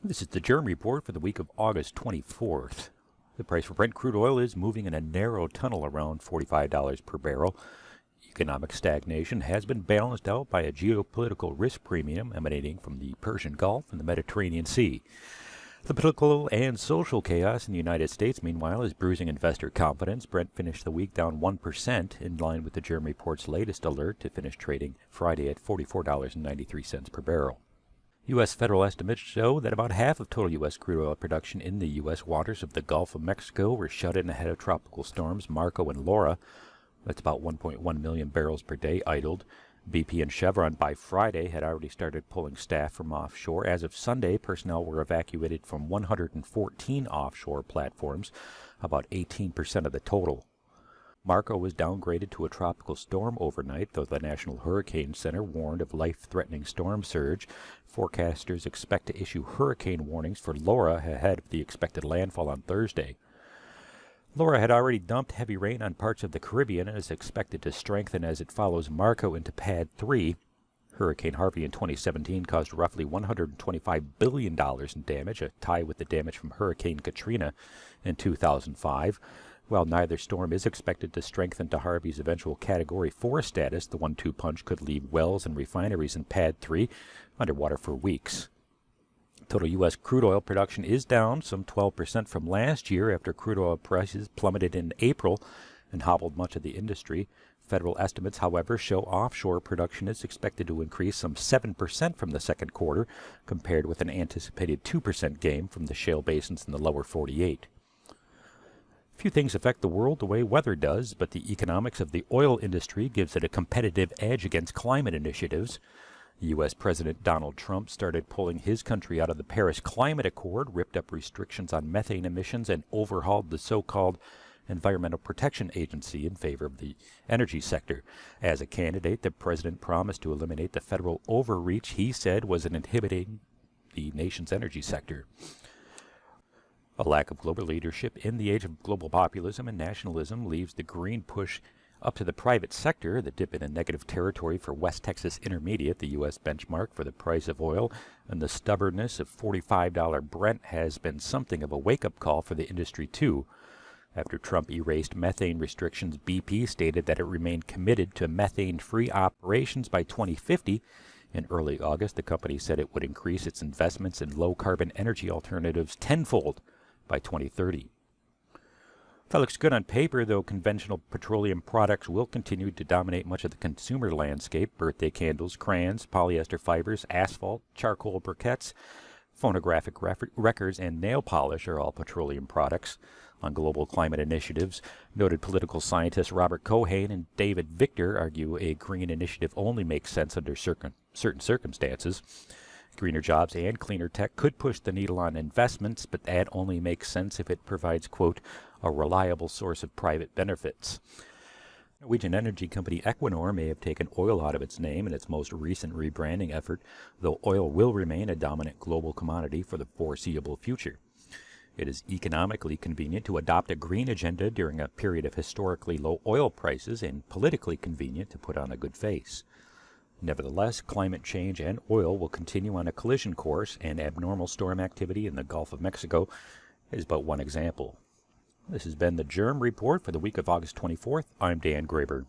This is the GERM Report for the week of August 24th. The price for Brent crude oil is moving in a narrow tunnel around $45 per barrel. Economic stagnation has been balanced out by a geopolitical risk premium emanating from the Persian Gulf and the Mediterranean Sea. The political and social chaos in the United States, meanwhile, is bruising investor confidence. Brent finished the week down 1%, in line with the GERM Report's latest alert to finish trading Friday at $44.93 per barrel. U.S. federal estimates show that about half of total U.S. crude oil production in the U.S. waters of the Gulf of Mexico were shut in ahead of tropical storms Marco and Laura. That's about 1.1 million barrels per day idled. BP and Chevron by Friday had already started pulling staff from offshore. As of Sunday, personnel were evacuated from 114 offshore platforms, about 18% of the total. Marco was downgraded to a tropical storm overnight, though the National Hurricane Center warned of life-threatening storm surge. Forecasters expect to issue hurricane warnings for Laura ahead of the expected landfall on Thursday. Laura had already dumped heavy rain on parts of the Caribbean and is expected to strengthen as it follows Marco into Pad 3. Hurricane Harvey in 2017 caused roughly $125 billion in damage, a tie with the damage from Hurricane Katrina in 2005. While neither storm is expected to strengthen to Harvey's eventual Category 4 status, the 1-2 punch could leave wells and refineries in Pad 3 underwater for weeks. Total U.S. crude oil production is down some 12% from last year after crude oil prices plummeted in April and hobbled much of the industry. Federal estimates, however, show offshore production is expected to increase some 7% from the second quarter, compared with an anticipated 2% gain from the shale basins in the lower 48. Few things affect the world the way weather does, but the economics of the oil industry gives it a competitive edge against climate initiatives. U.S. President Donald Trump started pulling his country out of the Paris Climate Accord, ripped up restrictions on methane emissions, and overhauled the so-called Environmental Protection Agency in favor of the energy sector. As a candidate, the president promised to eliminate the federal overreach he said was inhibiting the nation's energy sector. A lack of global leadership in the age of global populism and nationalism leaves the green push up to the private sector. The dip into negative territory for West Texas Intermediate, the U.S. benchmark for the price of oil, and the stubbornness of $45 Brent has been something of a wake-up call for the industry, too. After Trump erased methane restrictions, BP stated that it remained committed to methane-free operations by 2050. In early August, the company said it would increase its investments in low-carbon energy alternatives tenfold by 2030. That looks good on paper, though conventional petroleum products will continue to dominate much of the consumer landscape. Birthday candles, crayons, polyester fibers, asphalt, charcoal briquettes, phonographic records, and nail polish are all petroleum products. On global climate initiatives, noted political scientists Robert Cohen and David Victor argue a green initiative only makes sense under certain circumstances. Greener jobs and cleaner tech could push the needle on investments, but that only makes sense if it provides, quote, a reliable source of private benefits. Norwegian energy company Equinor may have taken oil out of its name in its most recent rebranding effort, though oil will remain a dominant global commodity for the foreseeable future. It is economically convenient to adopt a green agenda during a period of historically low oil prices and politically convenient to put on a good face. Nevertheless, climate change and oil will continue on a collision course, and abnormal storm activity in the Gulf of Mexico is but one example. This has been the GERM Report for the week of August 24th. I'm Dan Graber.